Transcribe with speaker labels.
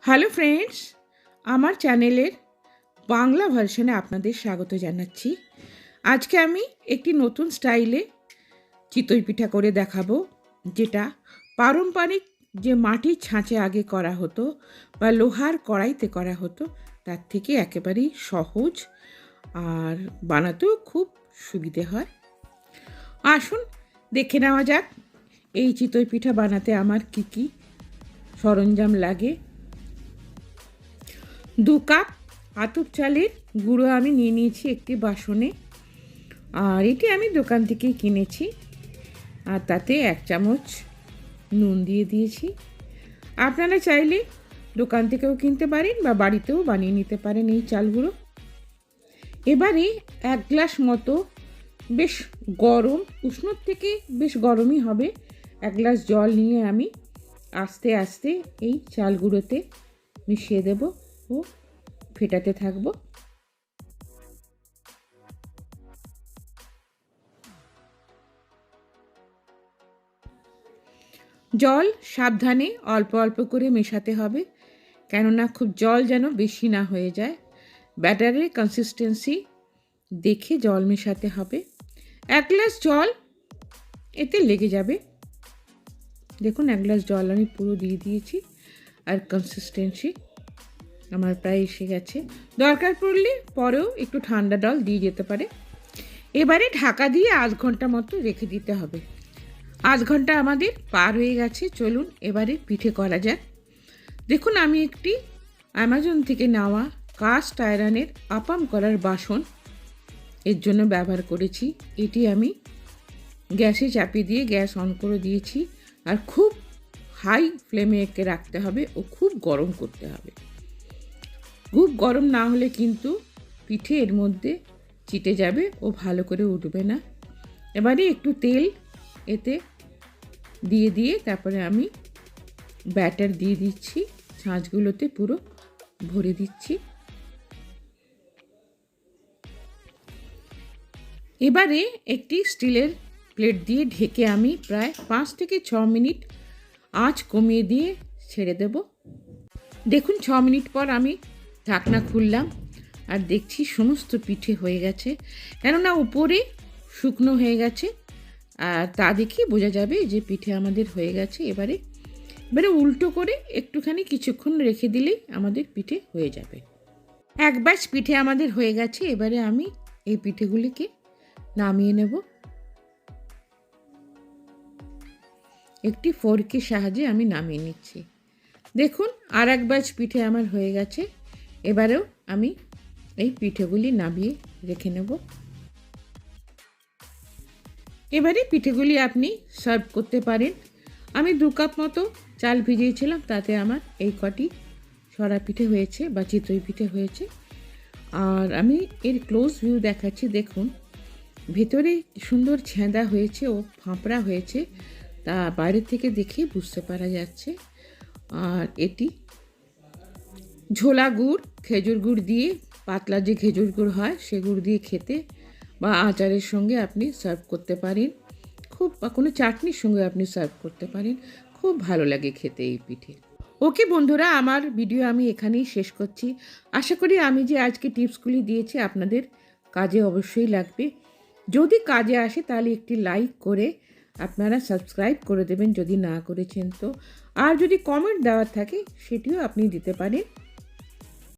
Speaker 1: Hello friends, আমার চ্যানেলের বাংলা ভার্সনে আপনাদের স্বাগত জানাচ্ছি। আজকে আমি একটি নতুন স্টাইলে চিতই পিঠা করে দেখাবো, যেটা পারম্পরিক যে মাটির ছাঁচে আগে করা হতো বা লোহার কড়াইতে করা হতো তার থেকে একেবারেই সহজ আর বানাতেও খুব সুবিধে হয়। আসুন দেখে নেওয়া যাক এই চিতই পিঠা বানাতে আমার কি কি সরঞ্জাম লাগে। 2 কাপ আতপ চালের গুঁড়ো আমি নিয়ে নিয়েছি একটি বাসনে, আর এটি আমি দোকান থেকেই কিনেছি। আর তাতে 1 চামচ নুন দিয়ে দিয়েছি। আপনারা চাইলে দোকান থেকেও কিনতে পারেন বা বাড়িতেও বানিয়ে নিতে পারেন এই চাল গুঁড়ো। এবারে 1 গ্লাস মতো বেশ গরম, উষ্ণর থেকে বেশ গরমই হবে, 1 গ্লাস জল নিয়ে আমি আস্তে আস্তে এই চাল গুঁড়োতে মিশিয়ে দেব ও ফেটাতে থাকবো। জল সাবধানে অল্প অল্প করে মেশাতে হবে, কেননা খুব জল যেন বেশি না হয়ে যায়। ব্যাটারের কনসিস্টেন্সি দেখে জল মেশাতে হবে। 1 গ্লাস জল এতে লেগে যাবে। দেখুন 1 গ্লাস জল আমি পুরো দিয়ে দিয়েছি, আর কনসিস্টেন্সি আমার প্রায় এসে গেছে। দরকার পড়লে পরেও একটু ঠান্ডা জল দিয়ে যেতে পারে। এবারে ঢাকা দিয়ে 1/2 ঘন্টা মতো রেখে দিতে হবে। 1/2 ঘন্টা আমাদের পার হয়ে গেছে, চলুন এবারে পিঠে করা যাক। দেখুন আমি একটি অ্যামাজন থেকে নেওয়া কাস্ট আয়রনের আপাম করার বাসন এর জন্য ব্যবহার করেছি। এটি আমি গ্যাসে চাপিয়ে দিয়ে গ্যাস অন করে দিয়েছি, আর খুব হাই ফ্লেমে একে রাখতে হবে ও খুব গরম করতে হবে। খুব গরম না হলে কিন্তু পিঠে এর মধ্যে চিটে যাবে ও ভালো করে উঠবে না। এবারে একটু তেল এতে দিয়ে দিয়ে তারপরে আমি ব্যাটার দিয়ে দিচ্ছি, ছাঁচগুলোতে পুরো ভরে দিচ্ছি। এবারে একটি স্টিলের প্লেট দিয়ে ঢেকে আমি প্রায় 5 থেকে 6 মিনিট আঁচ কমিয়ে দিয়ে ছেড়ে দেব। দেখুন 6 মিনিট পর আমি ঢাকনা খুললাম আর দেখছি সমস্ত পিঠে হয়ে গেছে, কেননা উপরে শুকনো হয়ে গেছে, আর তা দেখেই বোঝা যাবে যে পিঠে আমাদের হয়ে গেছে। এবারে উল্টো করে একটুখানি কিছুক্ষণ রেখে দিলেই আমাদের পিঠে হয়ে যাবে। 1 ব্যাচ পিঠে আমাদের হয়ে গেছে। এবারে আমি এই পিঠেগুলিকে নামিয়ে নেব। একটি ফোর্কের সাহায্যে আমি নামিয়ে নিচ্ছি। দেখুন আর 1 ব্যাচ পিঠে আমার হয়ে গেছে। এবারেও আমি এই পিঠেগুলি নামিয়ে রেখে নেব। এবারে পিঠেগুলি আপনি সার্ভ করতে পারেন। আমি 2 কাপ মতো চাল ভিজিয়েছিলাম, তাতে আমার এই কটি সরা পিঠে হয়েছে বা চিতই পিঠে হয়েছে। আর আমি এর ক্লোজ ভিউ দেখাচ্ছি। দেখুন ভেতরে সুন্দর ছেঁদা হয়েছে ও ফাঁপড়া হয়েছে, তা বাইরের থেকে দেখেই বুঝতে পারা যাচ্ছে। আর এটি ঝোলা গুড়, খেজুর গুড় দিয়ে, পাতলা যে খেজুর গুড় হয় সে গুড় দিয়ে খেতে বা আচারের সঙ্গে আপনি সার্ভ করতে পারেন, খুব বা কোনো চাটনির সঙ্গে আপনি সার্ভ করতে পারেন। খুব ভালো লাগে খেতে এই পিঠে। ওকে বন্ধুরা, আমার ভিডিও আমি এখানেই শেষ করছি। আশা করি আমি যে আজকে টিপসগুলি দিয়েছি আপনাদের কাজে অবশ্যই লাগবে। যদি কাজে আসে তাহলে একটি লাইক করে আপনারা সাবস্ক্রাইব করে দেবেন যদি না করেছেন তো। আর যদি কমেন্ট দেওয়ার থাকে সেটিও আপনি দিতে পারেন।